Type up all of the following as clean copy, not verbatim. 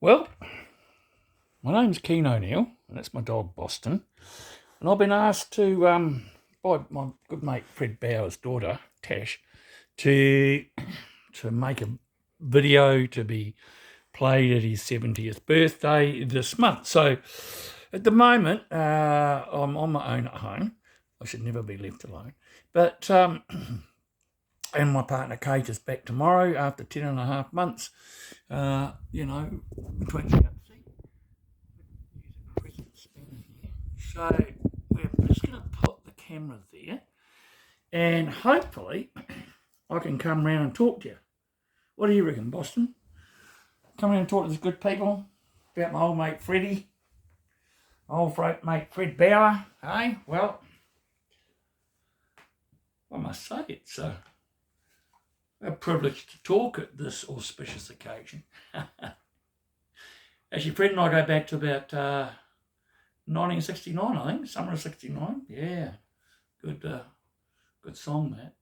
Well, my name's Keen O'Neill, and that's my dog Boston. And I've been asked to by my good mate Fred Bauer's daughter Tash to make a video to be played at his 70th birthday this month. So at the moment, I'm on my own at home. I should never be left alone. But and my partner Kate is back tomorrow after 10.5 months. Between so we're just going to put the camera there, and hopefully I can come round and talk to you. What do you reckon, Boston? Come around and talk to these good people about my old mate Freddie, old mate Fred Bauer. Hey, well, I must say it's a privilege to talk at this auspicious occasion. Actually, Fred and I go back to about 1969, I think, summer of '69. Yeah, good song that.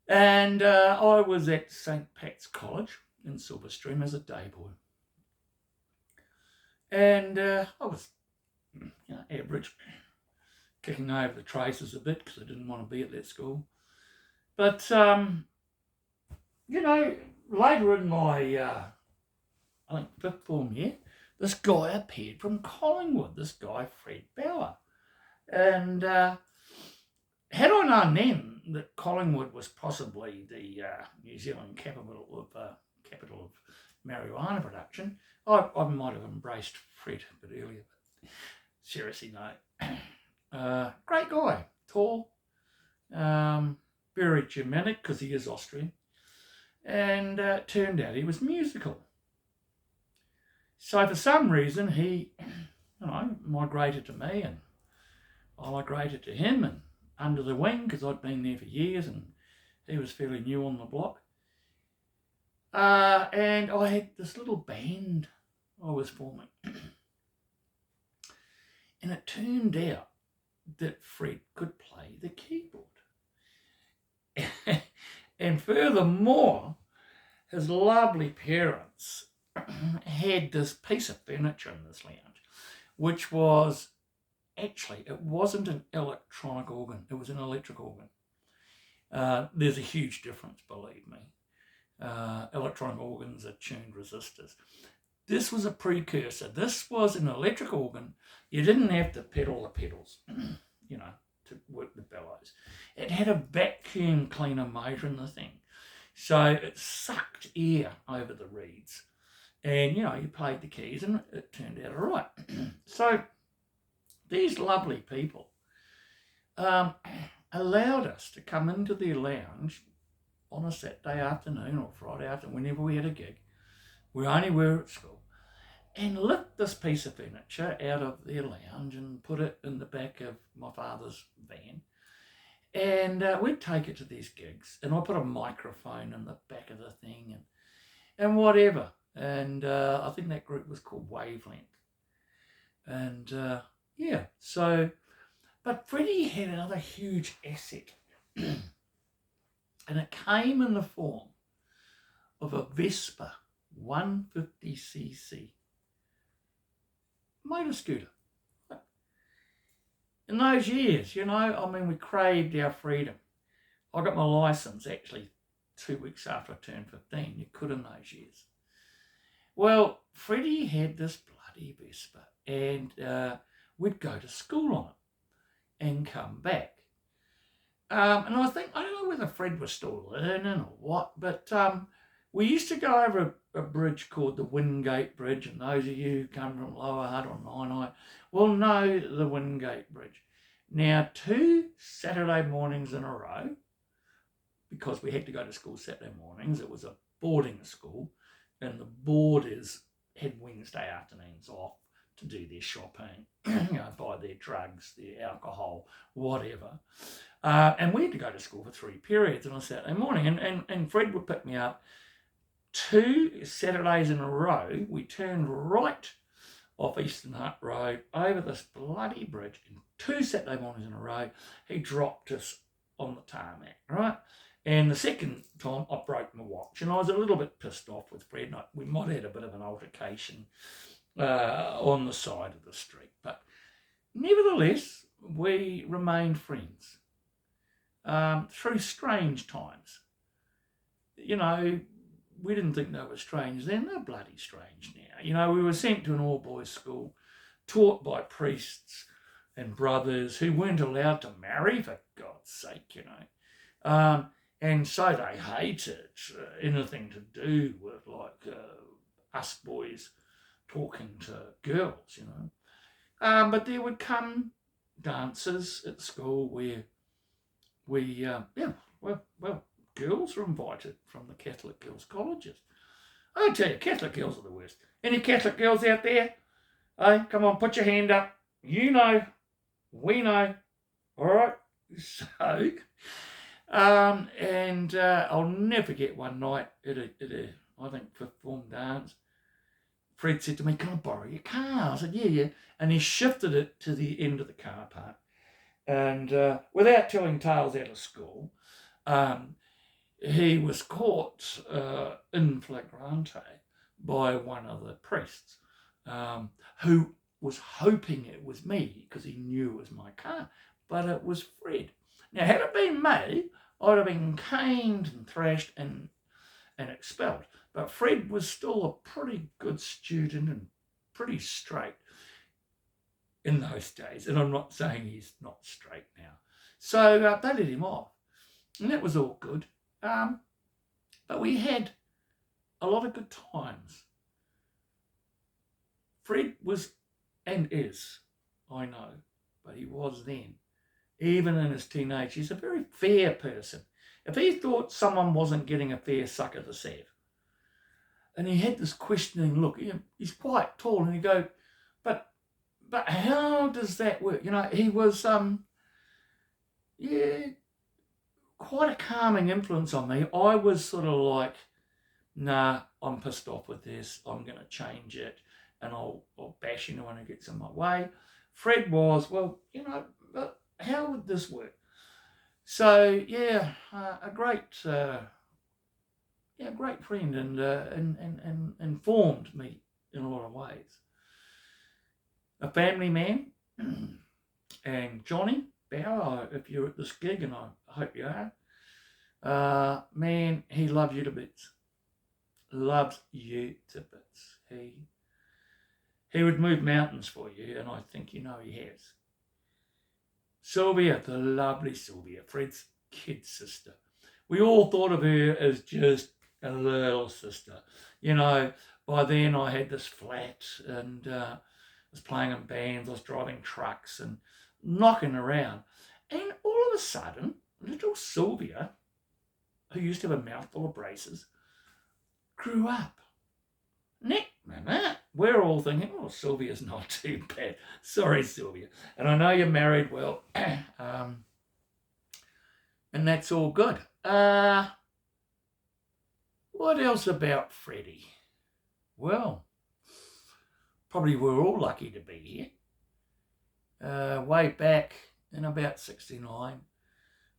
And I was at St. Pat's College in Silverstream as a day boy, and I was, average, kicking over the traces a bit because I didn't want to be at that school. But later in my, I think, fifth form year, this guy appeared from Collingwood, this guy, Fred Bauer. And had I known then that Collingwood was possibly the New Zealand capital of marijuana production, I might have embraced Fred a bit earlier. But seriously, no. Great guy, tall, very Germanic because he is Austrian. And it turned out he was musical. So for some reason he, migrated to me, and I migrated to him, and under the wing because I'd been there for years and he was fairly new on the block. And I had this little band I was forming. And it turned out that Fred could play the keyboard. And furthermore, his lovely parents had this piece of furniture in this lounge, which was actually, it wasn't an electronic organ, it was an electric organ. There's a huge difference, believe me. Electronic organs are tuned resistors. This was a precursor. This was an electric organ. You didn't have to pedal the pedals, to work the bellows. It had a vacuum cleaner motor in the thing. So it sucked air over the reeds. And, you played the keys and it turned out all right. So these lovely people allowed us to come into their lounge on a Saturday afternoon or Friday afternoon, whenever we had a gig. We only were at school. And lift this piece of furniture out of their lounge and put it in the back of my father's van. And we'd take it to these gigs. And I put a microphone in the back of the thing and whatever. And I think that group was called Wavelength. And but Freddie had another huge asset. And it came in the form of a Vespa 150cc motor scooter. In those years, we craved our freedom. I got my license actually 2 weeks after I turned 15. You could in those years. Well, Freddie had this bloody Vespa, and we'd go to school on it and come back. And I don't know whether Fred was still learning or what, but we used to go over a bridge called the Wingate Bridge, and those of you who come from Lower Hutt or Nainai will know the Wingate Bridge. Now, 2 Saturday mornings in a row, because we had to go to school Saturday mornings, it was a boarding school, and the boarders had Wednesday afternoons off to do their shopping, buy their drugs, their alcohol, whatever. And we had to go to school for 3 periods on a Saturday morning. And Fred would pick me up 2 Saturdays in a row. We turned right off Eastern Hutt Road over this bloody bridge. And 2 Saturday mornings in a row, he dropped us on the tarmac, right? And the second time, I broke my watch, and I was a little bit pissed off with Fred. We might have had a bit of an altercation on the side of the street, but nevertheless, we remained friends through strange times. You know, we didn't think they were strange then. They're bloody strange now. You know, we were sent to an all-boys school, taught by priests and brothers who weren't allowed to marry, for God's sake, you know. And so they hated anything to do with, like, us boys talking to girls, you know. But there would come dances at school where girls were invited from the Catholic girls' colleges. I tell you, Catholic girls are the worst. Any Catholic girls out there? Hey, come on, put your hand up. You know, we know. All right. So, I'll never forget one night at a I think fifth form dance. Fred said to me, "Can I borrow your car?" I said, "Yeah." And he shifted it to the end of the car park. And without telling tales out of school, he was caught in flagrante by one of the priests who was hoping it was me because he knew it was my car, but it was Fred. Now, had it been me, I'd have been caned and thrashed and expelled. But Fred was still a pretty good student and pretty straight in those days. And I'm not saying he's not straight now. So they let him off. And that was all good. But we had a lot of good times. Fred was and is, I know, but he was then, even in his teenage, he's a very fair person. If he thought someone wasn't getting a fair suck of the sav, and he had this questioning look, he's quite tall, and he'd go, but how does that work? You know, he was, quite a calming influence on me. I was sort of like, nah, I'm pissed off with this. I'm going to change it, and I'll bash anyone who gets in my way. Fred was, well, you know, but how would this work? So yeah, a great friend, and informed me in a lot of ways. A family man, and Johnny Bauer, if you're at this gig, and I hope you are, man, he loves you to bits. Loves you to bits. He would move mountains for you, and I think you know he has. Sylvia, the lovely Sylvia, Fred's kid sister. We all thought of her as just a little sister. You know, by then I had this flat, and I was playing in bands, I was driving trucks and knocking around. And all of a sudden, little Sylvia, who used to have a mouthful of braces, grew up. Next minute, we're all thinking, oh, Sylvia's not too bad. Sorry, Sylvia. And I know you're married well, and that's all good. What else about Freddie? Well, probably we're all lucky to be here. Way back in about 69,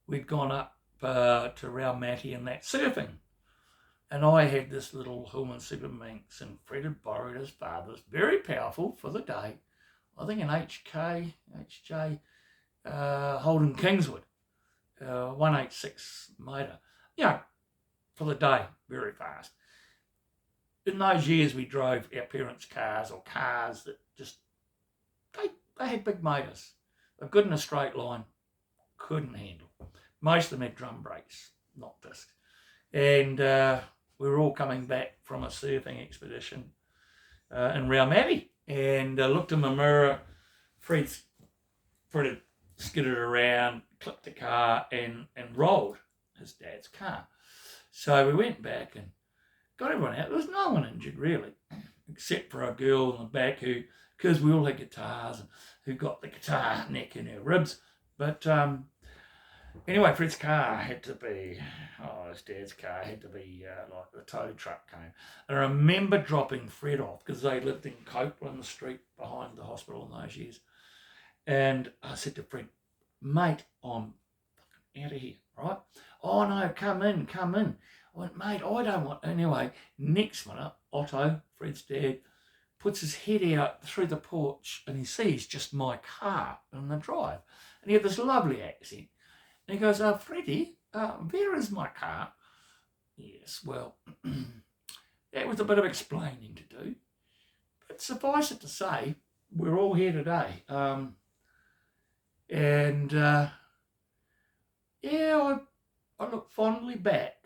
we'd gone up to Raumati and that surfing. And I had this little Hillman Super Minx, and Fred had borrowed his father's, very powerful for the day, I think an HJ Holden Kingswood, 186 motor. You know, for the day, very fast. In those years, we drove our parents' cars, or cars that just, they had big motors. They're good in a straight line, couldn't handle. Most of them had drum brakes, not discs. And we were all coming back from a surfing expedition in Raumati, and looked in the mirror. Fred had skidded around, clipped the car, and rolled his dad's car. So we went back and got everyone out. There was no one injured, really, except for a girl in the back who, because we all had guitars, and who got the guitar neck in her ribs. But anyway, Fred's car had to be, his dad's car had to be like the tow truck came. And I remember dropping Fred off because they lived in Copeland Street behind the hospital in those years. And I said to Fred, mate, I'm fucking out of here, right? Oh no, come in, come in. I went, mate, I don't want, anyway, next minute, Otto, Fred's dad, puts his head out through the porch and he sees just my car on the drive. And he had this lovely accent. And he goes, Freddie, where is my car? Yes, well, that was a bit of explaining to do. But suffice it to say, we're all here today. Yeah, I look fondly back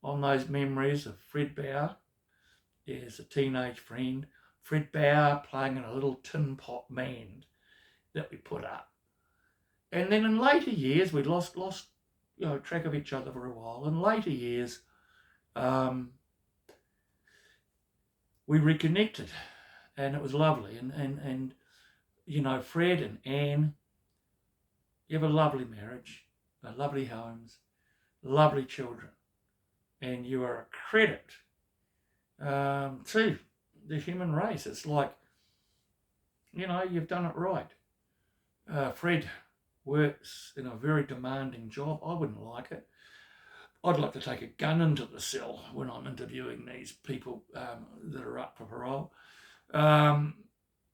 on those memories of Fred Bauer as a teenage friend. Fred Bauer playing in a little tin pot band that we put up. And then in later years, we lost track of each other for a while. In later years, we reconnected, and it was lovely. And Fred and Anne, you have a lovely marriage, lovely homes, lovely children, and you are a credit to the human race. It's like, you've done it right. Fred works in a very demanding job. I wouldn't like it. I'd like to take a gun into the cell when I'm interviewing these people that are up for parole. And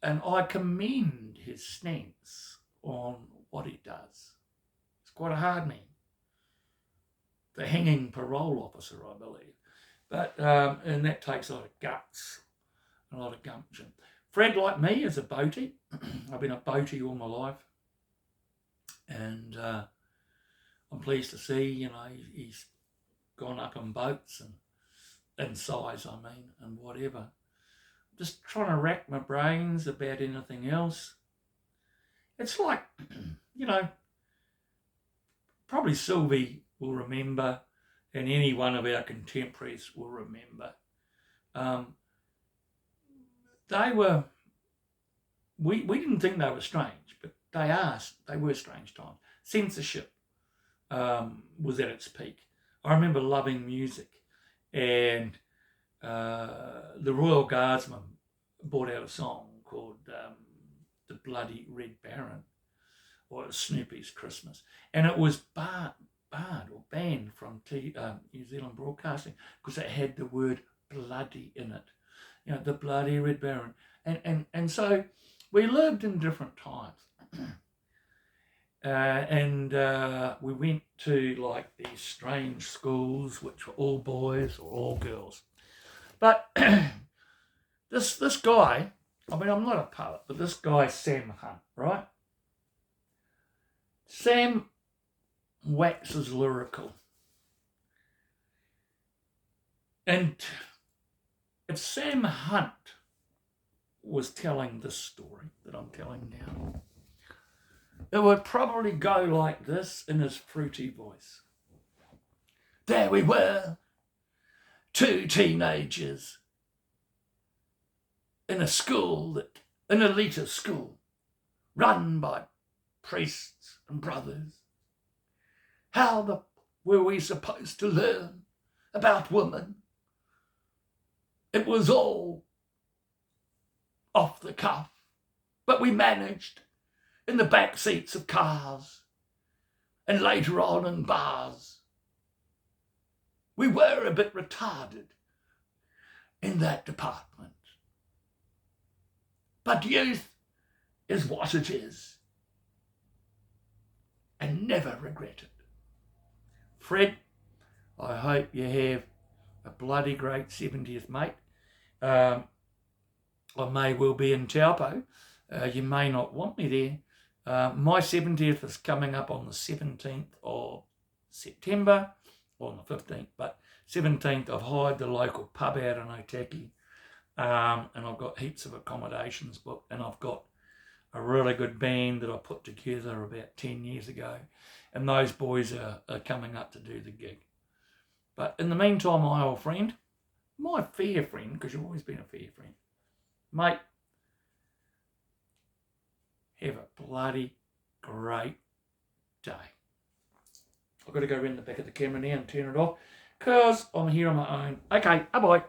I commend his stance on what he does. It's quite a hard man. The hanging parole officer, I believe. But and that takes a lot of guts, a lot of gumption. Fred, like me, is a boatie. I've been a boatie all my life. And I'm pleased to see, he's gone up in boats and in size, and whatever. Just trying to rack my brains about anything else. It's like, probably Sylvie will remember, and any one of our contemporaries will remember. We didn't think they were strange, but they were strange times. Censorship was at its peak. I remember loving music, and the Royal Guardsmen brought out a song called The Bloody Red Baron, or Snoopy's Christmas. And it was banned from New Zealand Broadcasting because it had the word bloody in it. The Bloody Red Baron. And so we lived in different times. We went to these strange schools which were all boys or all girls. But this guy, I'm not a poet, but this guy, Sam Hunt, right? Sam waxes lyrical. And if Sam Hunt was telling this story that I'm telling now, it would probably go like this in his fruity voice. There we were, two teenagers in an elitist school, run by priests and brothers. How were we supposed to learn about women? It was all off the cuff, but we managed in the back seats of cars and later on in bars. We were a bit retarded in that department. But youth is what it is, and never regret it. Fred, I hope you have a bloody great 70th, mate. I may well be in Taupo. You may not want me there. My 70th is coming up on the 17th of September, or on the 15th, but 17th I've hired the local pub out in Otaki, and I've got heaps of accommodations booked, and I've got a really good band that I put together about 10 years ago, and those boys are coming up to do the gig. But in the meantime, my old friend, my fair friend, because you've always been a fair friend, mate, have a bloody great day. I've got to go around the back of the camera now and turn it off because I'm here on my own. Okay, bye-bye.